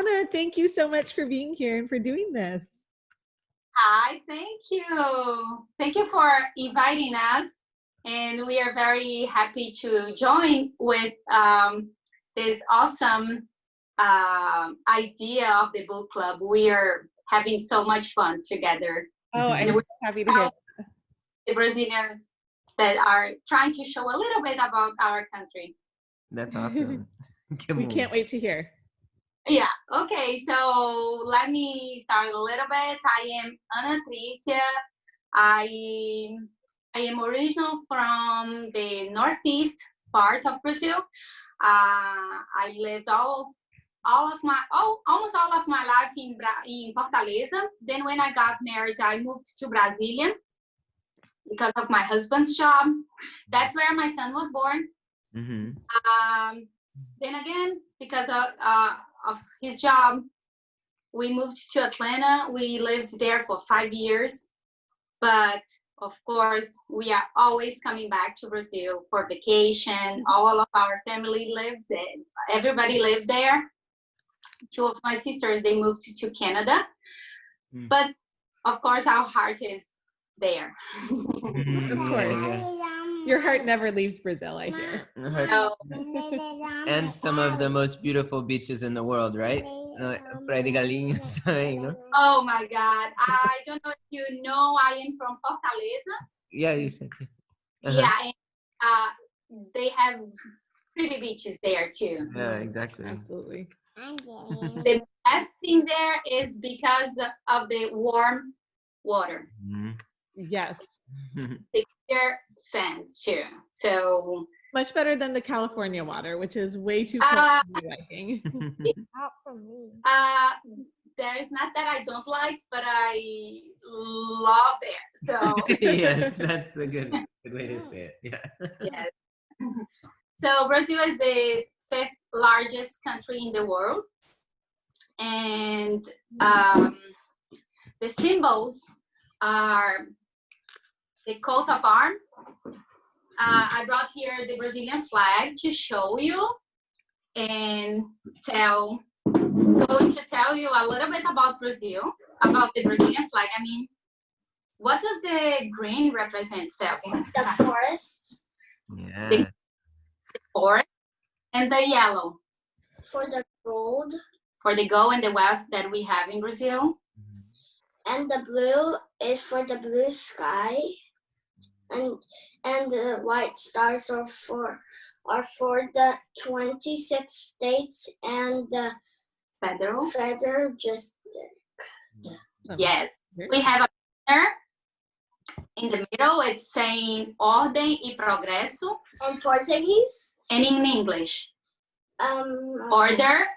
Ana, thank you so much for being here and for doing this. Hi, thank you. Thank you for inviting us. And we are very happy to join with this awesome idea of the book club. We are having so much fun together. Oh, I'm so happy to hear that. The Brazilians that are trying to show a little bit about our country. That's awesome. We can't wait to hear. Yeah, okay, so let me start a little bit. I am Ana Trícia. I am original from the northeast part of Brazil. I lived almost all of my life in Fortaleza. Then when I got married, I moved to Brasilia because of my husband's job. That's where my son was born. Mm-hmm. Then again, because of his job, we moved to Atlanta. We lived there for 5 years. But of course, we are always coming back to Brazil for vacation. All of our family lives there. Everybody lived there. 2 of my sisters, they moved to Canada. But of course, our heart is there. Of course. Your heart never leaves Brazil, I hear. No. And some of the most beautiful beaches in the world, right? Praia de Galinhas também, no? Oh my God. I don't know if you know, I am from Fortaleza. Yeah, you said. Yeah, and they have pretty beaches there too. Yeah, exactly. Absolutely. The best thing there is because of the warm water. Mm-hmm. Yes. The clear sands too. So much better than the California water, which is way too cold for my liking. Not for me. There's not that I don't like, but I love there. So yes, that's the good way to say it. Yeah. Yes. So Brazil is the 5th largest country in the world, and the symbols are the coat of arms. I brought here the Brazilian flag to show you and going to tell you a little bit about Brazil, about the Brazilian flag. I mean, what does the green represent, Steffi? The forest. Yeah. The forest. And the yellow? For the gold. For the gold and the wealth that we have in Brazil. And the blue is for the blue sky. And the white stars are for the 26 states and the federal district. Yes, we have a banner in the middle. It's saying Ordem e Progresso. In Portuguese. And in English. Order.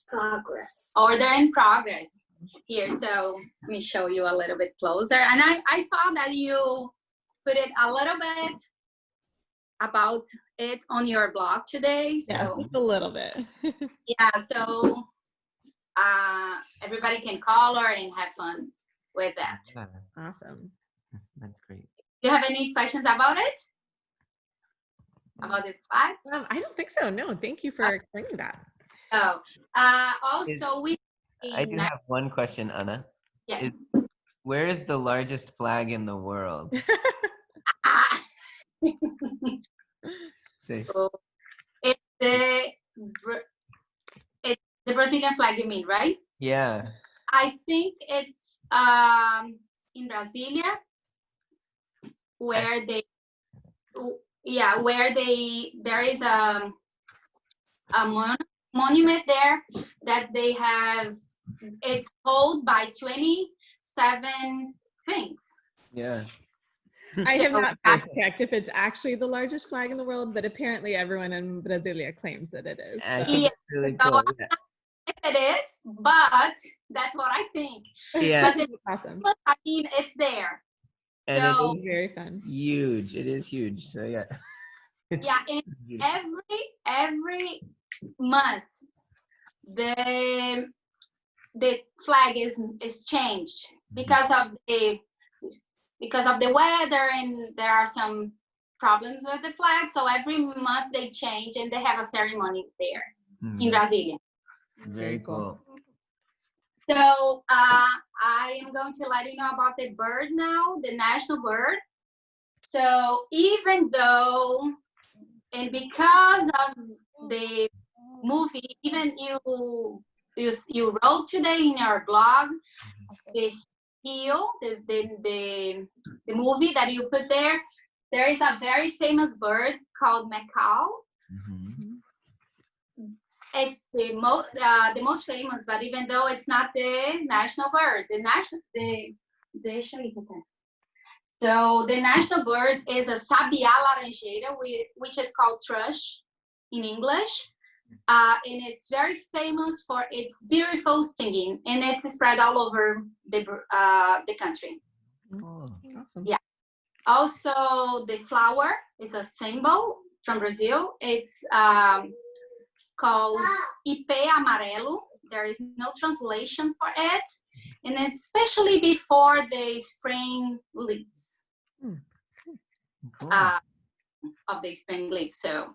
Progress. Order and progress. Here, so let me show you a little bit closer. And I saw that you put it a little bit about it on your blog today. So yeah, just a little bit. Yeah, so everybody can color and have fun with that. Awesome. That's great. Do you have any questions about it? About the flag? I don't think so. No, thank you for explaining that. So, also I do have one question, Ana. Yes. Where is the largest flag in the world? So it's the Brazilian flag, you mean, right? Yeah. I think it's in Brasilia, where there is a monument there that they have. It's held by 27 things. Yeah. I have not fact checked if it's actually the largest flag in the world, but apparently everyone in Brasilia claims that it is. I think it's really cool. Yeah. It is, but that's what I think. Yeah. But awesome. I mean, it's there. And so, it is very fun. Huge. It is huge. So yeah. Yeah, and every month the flag is changed because of the weather, and there are some problems with the flag. So every month they change, and they have a ceremony there in Brasilia. Very cool. So I am going to let you know about the bird now, the national bird. So even though, and because of the movie, even you wrote today in your blog, the the movie that you put there, there is a very famous bird called macaw. It's the most famous, but even though it's not the national bird, so the national bird is a sabiá laranjeira, which is called thrush in English. And it's very famous for its beautiful singing, and it's spread all over the country. Oh, awesome. Yeah. Also, the flower is a symbol from Brazil. It's called Ipê amarelo. There is no translation for it, and especially before the spring leaves. cool. Of the spring leaves. So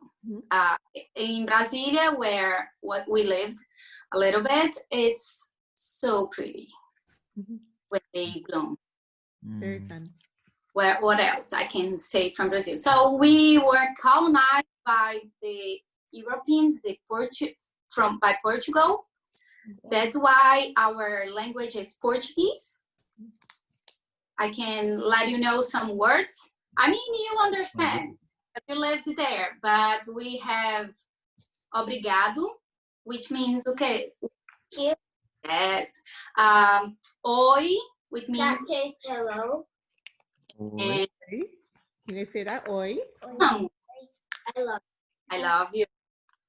in Brasilia, where we lived a little bit, it's so pretty when they bloom. Very fun. What else I can say from Brazil? So we were colonized by the Europeans, by Portugal. That's why our language is Portuguese. I can let you know some words. I mean, you understand. You lived there, but we have obrigado, which means okay. Yes. Oi, which means That says hello. and, Can you say that? Oi. I love you.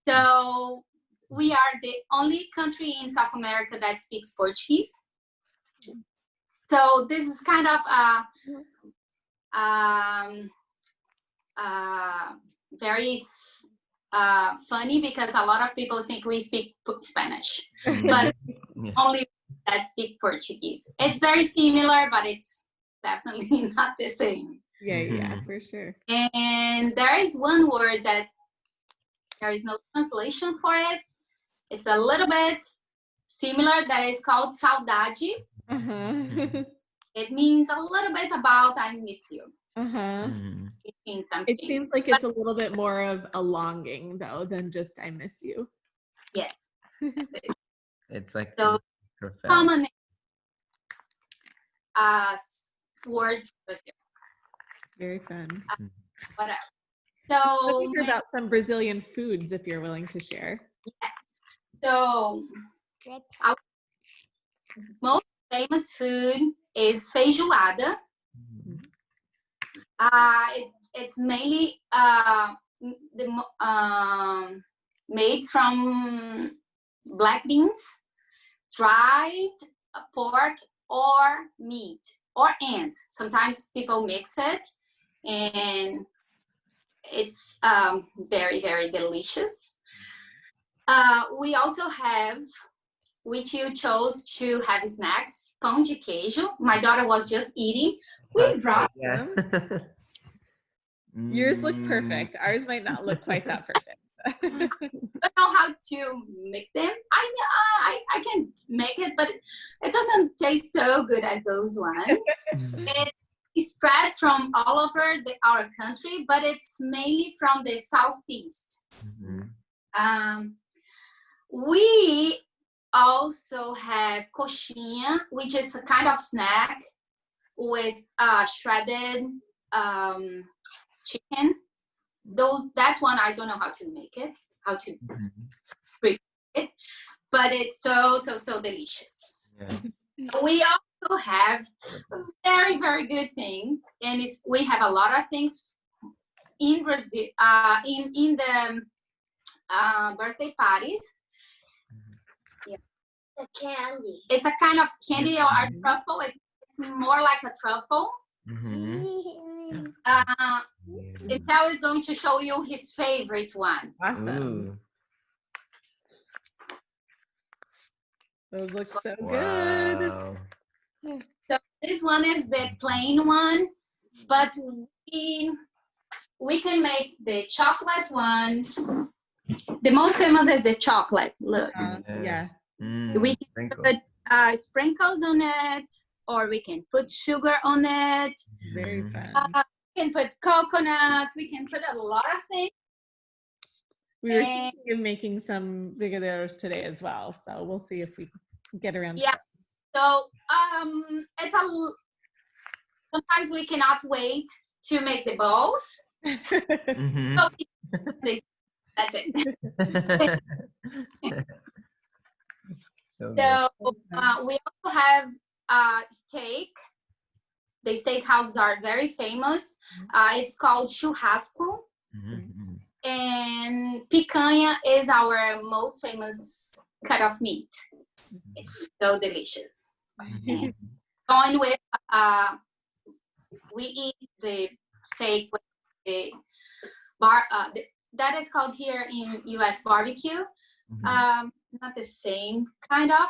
So we are the only country in South America that speaks Portuguese. So this is kind of very funny because a lot of people think we speak Spanish, but only that speak Portuguese. It's very similar, but it's definitely not the same. Yeah, for sure. And there is one word that there is no translation for it. It's a little bit similar, that is called saudade. It means a little bit about I miss you. It means something. It seems like it's a little bit more of a longing, though, than just I miss you. Yes. It's like so common words. Very fun. What else? So hear about some Brazilian foods if you're willing to share. Yes. So our most famous food is feijoada. It's mainly made from black beans, dried pork, or meat, or ant. Sometimes people mix it, and it's very, very delicious. We also have, which you chose to have snacks, pão de queijo. My daughter was just eating. We brought them. Yours look perfect. Ours might not look quite that perfect. I don't know how to make them. I can make it, but it doesn't taste so good as those ones. It's spread from all over our country, but it's mainly from the southeast. We also have coxinha, which is a kind of snack with shredded chicken. That one I don't know how to make it, how to prepare it, but it's so delicious. We also have a very, very good thing, and we have a lot of things in Brazil in the birthday parties. A candy. It's a kind of candy or a truffle. It's more like a truffle. Intel is going to show you his favorite one. Awesome. Those look so good. So this one is the plain one, but we can make the chocolate ones The most famous is the chocolate. Look, Yeah. we can put sprinkles on it, or we can put sugar on it. Very fun. We can put coconut. We can put a lot of things. We were thinking of making some brigadeiros today as well, so we'll see if we get around to that. So it's sometimes we cannot wait to make the balls. So that's it. So we also have steak. The steakhouses are very famous. It's called churrasco. And picanha is our most famous cut of meat. It's so delicious. Going with, we eat the steak with the that is called here in US barbecue. Not the same kind of.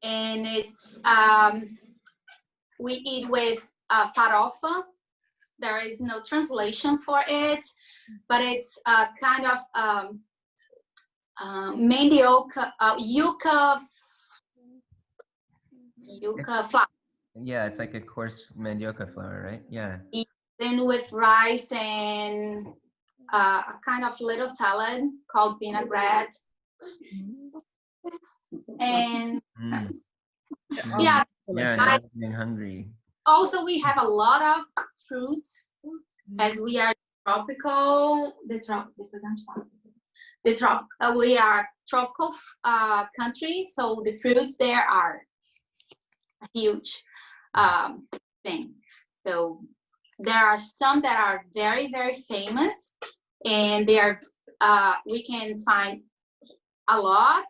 And it's, we eat with farofa. There is no translation for it, but it's kind of yuca flour. Yeah, it's like a coarse mandioca flour, right? Yeah. Then with rice and a kind of little salad called vinaigrette. And yeah, I'm getting hungry. Also, we have a lot of fruits as we are tropical. We are tropical country, so the fruits there are a huge thing. So there are some that are very, very famous, and they are we can find a lot,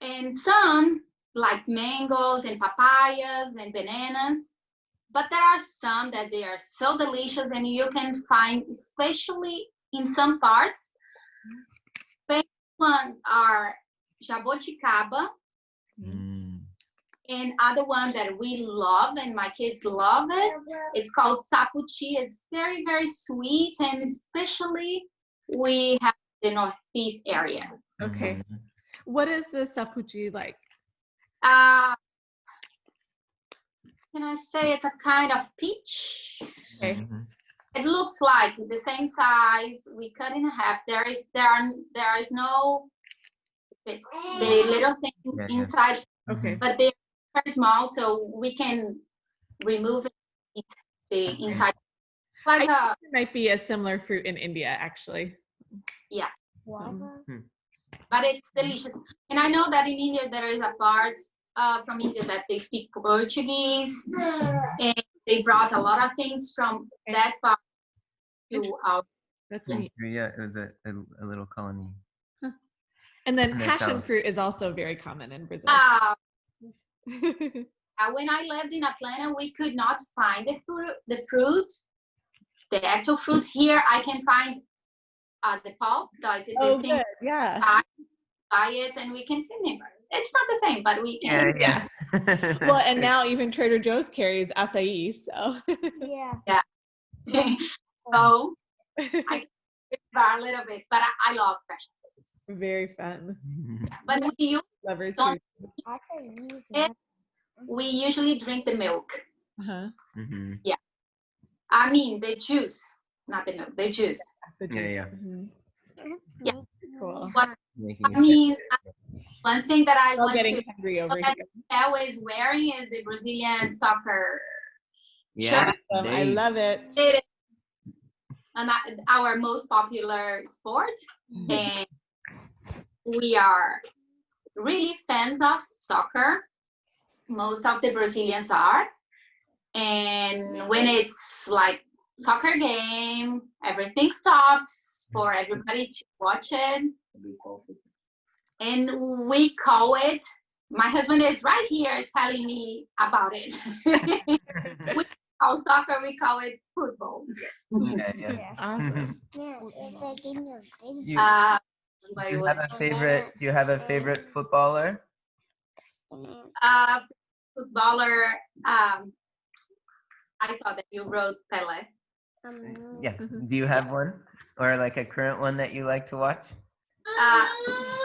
and some like mangoes and papayas and bananas. But there are some that they are so delicious, and you can find, especially in some parts. Famous ones are jaboticaba, and other one that we love, and my kids love it. It's called sapuchi. It's very, very sweet, and especially we have the Northeast area. Okay. What is the sapuchi like? Can I say it's a kind of peach? Okay. It looks like the same size. We cut in half. There is no the little thing inside. Okay. But they're very small, so we can remove the inside. Like I think it might be a similar fruit in India, actually. Yeah. But it's delicious. And I know that in India there is a part from India that they speak Portuguese, and they brought a lot of things from that part to our. That's neat. Yeah, it was a little colony. Huh. And then passion fruit is also very common in Brazil. When I lived in Atlanta, we could not find the actual fruit. Here I can find the pulp, the thing. Good. Yeah. Buy it, and we can remember. It's not the same, but we can. Yeah. Well, and now even Trader Joe's carries acai, so. Yeah. So I can remember a little bit, but I love passion fruit. Very fun. Yeah. But we usually drink the milk. Yeah. I mean the juice, not the milk, the juice. Yeah. Yeah. Cool. But, I mean, one thing that I want to always wearing is the Brazilian soccer shirt. Awesome. I love it. It is our most popular sport, and we are really fans of soccer. Most of the Brazilians are, and when it's like soccer game, everything stops for everybody to watch it, and we call it. My husband is right here telling me about it. We call soccer, we call it football. Awesome. Do you have a favorite footballer? Footballer. I saw that you wrote Pelé. Yeah. Do you have one? or like a current one that you like to watch?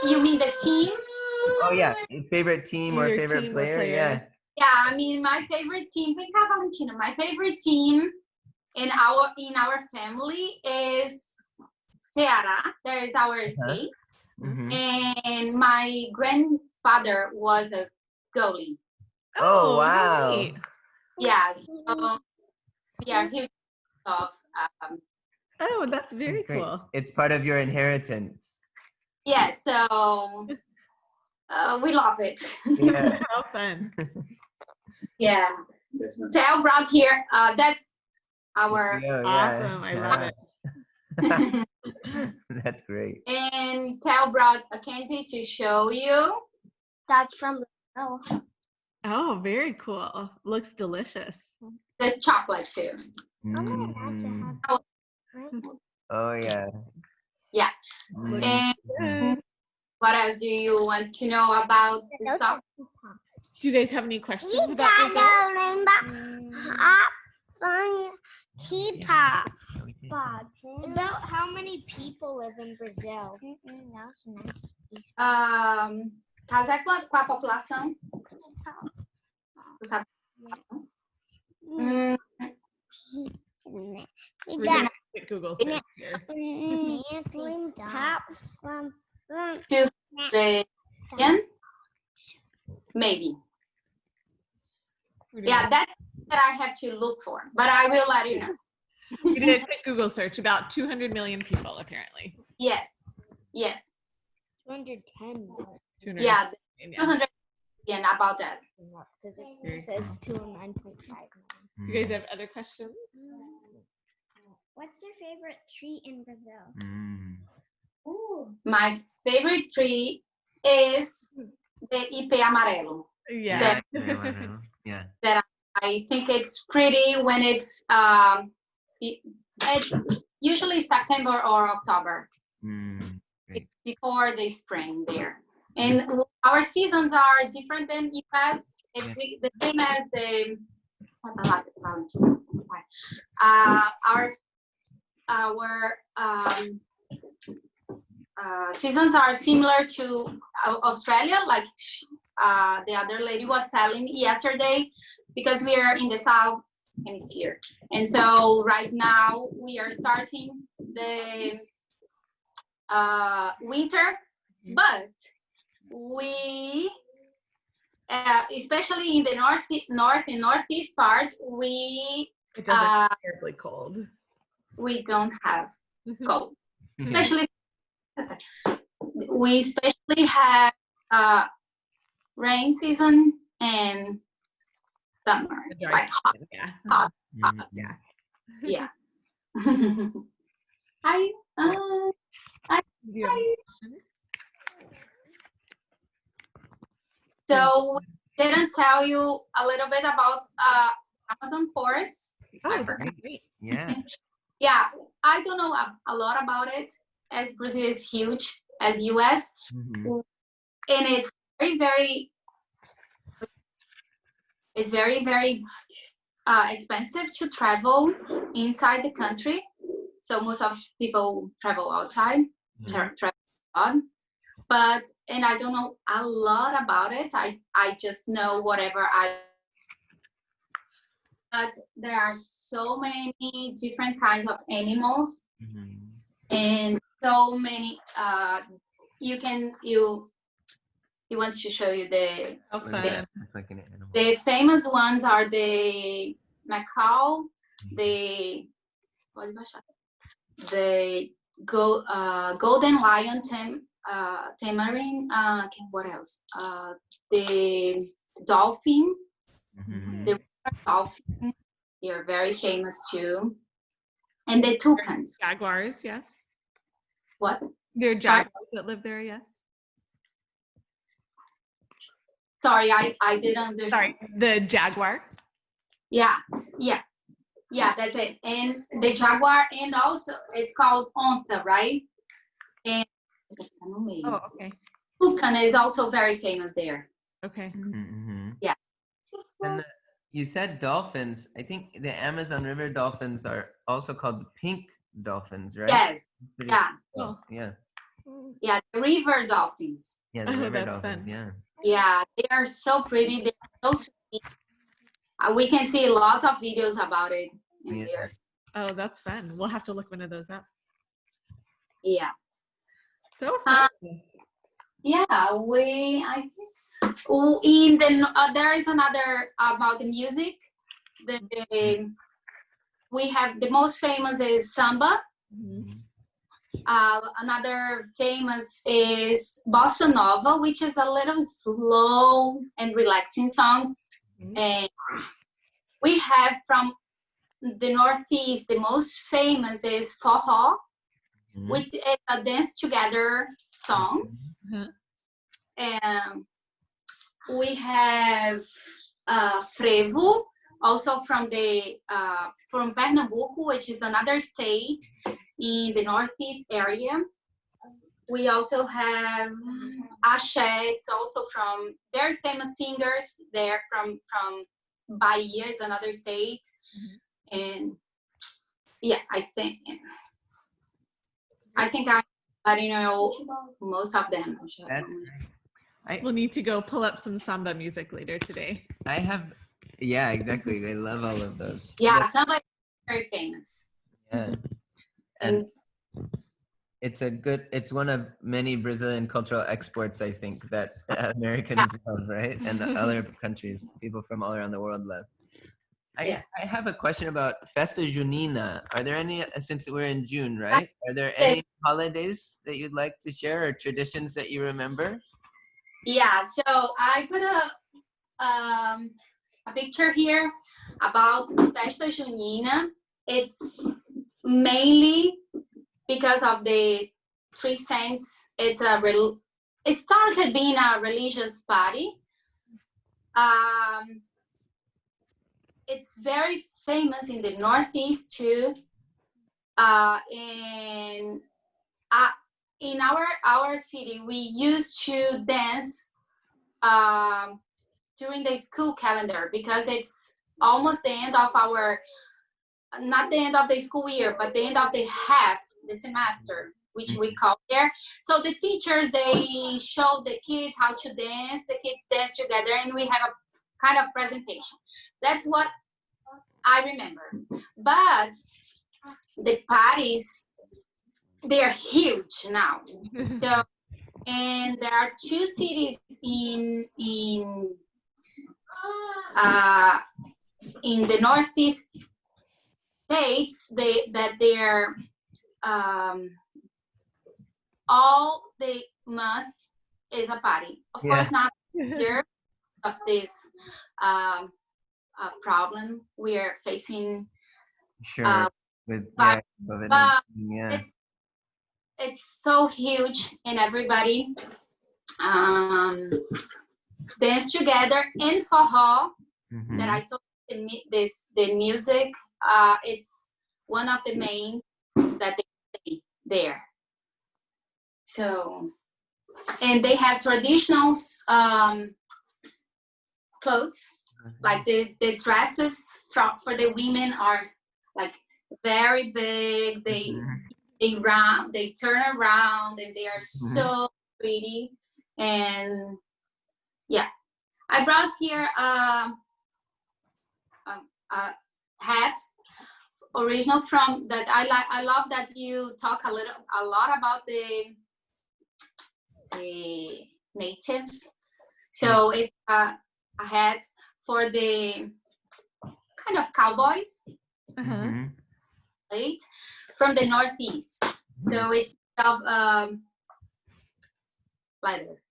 You mean the team? Oh yeah, your favorite team or Your favorite team or player? Yeah. Yeah, I mean my favorite team. Vem cá, Valentina. My favorite team in our family is Ceará. There is our state, Mhm. and my grandfather was a goalie. Oh, how wow. neat. Yeah, so we are huge of Oh, that's very That's great. cool. It's part of your inheritance. yeah. So we love it. Yeah. How fun. Yeah. Tell brought here. That's our Yeah, Awesome. I love it. That's great. and Tell brought a candy to show you. That's from Brazil. Oh, very cool. Looks delicious. There's chocolate too. Mm. Oh yeah. Yeah. Mm. And Good. what else do you want to know about the stuff? Do you guys have any questions about Brazil? Teapot. About how many people live in Brazil? Casar com a população. Tu sabe? We can get Google search here. 200 million? Maybe. Yeah, that's that I have to look for, but I will let you know. We did a quick Google search. About 200 million people, apparently. Yes. Yes. 210. 200 Yeah, million, 200 million about that. Because Very it says 209.5. You guys have other questions? What's your favorite tree in Brazil? Mm. My favorite tree is the Ipê amarelo. Yeah. Yeah. I think it's pretty when it's usually September or October. Mm. Great. Before the spring there. And our seasons are different than US. It's the same as the our seasons are similar to Australia, like the other lady was telling yesterday, because we are in the south hemisphere. And so right now we are starting the winter, but we especially in the north and northeast part, we It doesn't get terribly cold. we don't have cold. Especially we especially have rain season and summer, like hot. Yeah. Hot. Yeah. Yeah. I Do you have any questions? so didn't tell you a little bit about Amazon forest. Oh, great. Yeah. Yeah, I don't know a lot about it, as Brazil is huge as US, Mhm. and it's very expensive to travel inside the country. So most of people travel outside, travel abroad. But and I don't know a lot about it. I just know whatever I. But there are so many different kinds of animals, and so many. He wants to show you the How fun. It's like an animal. the famous ones are the macaw, the golden lion, tamarin. What else? The dolphin, the dolphin. They're very famous too, and the toucans. Jaguars, yes. What? There are jaguars that live there, yes. Sorry, I didn't understand. Sorry, the jaguar. Yeah, that's it. And the jaguar, and also it's called onça, right? And Oh, okay. toucan is also very famous there. Okay. Yeah. And you said dolphins. I think the Amazon River dolphins are also called pink dolphins, right? Yes. Pretty Yeah. cool. Yeah. Yeah, the river dolphins. Yeah, the Oh, river that's dolphins. fun. Yeah. Yeah, they are so pretty. They're so sweet. We can see lots of videos about it. And Yeah. they're, Oh, that's fun. We'll have to look one of those up. yeah. So fun. Yeah, in the there is another about the music. We have the most famous is samba. Mhm. Another famous is bossa nova, which is a little slow and relaxing songs. Mhm. And we have from the Northeast, the most famous is forró, Mhm. which is a dance together song. Uh-huh. And we have frevo, also from from Pernambuco, which is another state in the Northeast area. We also have axé, it's also from very famous singers there from Bahia, it's another state. And yeah, I think I don't know most of them. That's We'll need to go pull up some samba music later today. I have. Yeah, exactly. I love all of those. Yeah, somebody very famous. Yeah. And it's one of many Brazilian cultural exports, I think, that Americans love, right? And other countries, people from all around the world love. I have a question about Festa Junina. Are there any, since we're in June, right? Are there any holidays that you'd like to share or traditions that you remember? Yeah, so I put a picture here about Festa Junina. It's mainly because of the 3 saints. It started being a religious party. It's very famous in the Northeast too. In our city, we used to dance during the school calendar because it's almost the end of not the end of the school year, but the end of the semester, which we call there. So the teachers, they show the kids how to dance, the kids dance together, and we have a kind of presentation. That's what I remember. But the parties, they're huge now. So, and there are 2 cities in the Northeast states that they're all the month is a party. Of course, not here of this problem we are facing. Sure. With but yeah. It's so huge, and everybody dance together. And forró, that I told the music, it's one of the main that they play there. So, and they have traditional clothes, like the dresses for the women are like very big. They turn around, and they are so pretty. And yeah, I brought here a hat original from that. I love that you talk a lot about the natives. So it's a hat for the kind of cowboys, right, from the Northeast. So it's of leather.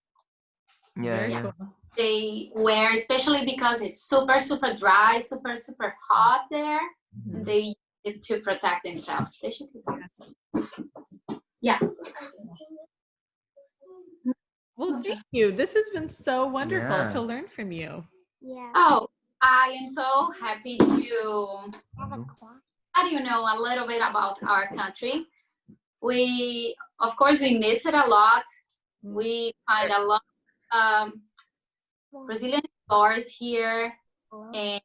Yeah. Cool. They wear, especially because it's super dry, super hot there. And they use it to protect themselves. They should be there. Yeah. Well, thank you. This has been so wonderful to learn from you. Yeah. Oh, I am so happy to a little bit about our country. Of course, we miss it a lot. We find a lot of Brazilian stores here and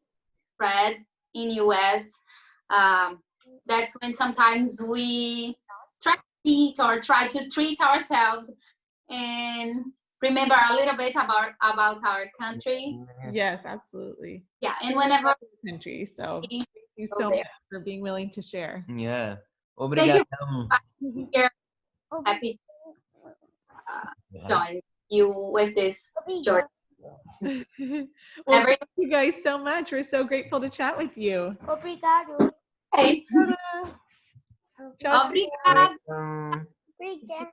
spread in US. that's when sometimes we try to eat or try to treat ourselves and remember a little bit about our country. Yes, absolutely. Yeah, and whenever Country. So we thank you go so there. much for being willing to share. Yeah. Thank you. Obrigado. Here, happy to join you with this journey. Well, Every thank you guys so much. We're so grateful to chat with you. Obrigado. day. Ciao, ciao. Obrigada. Um, Obrigado.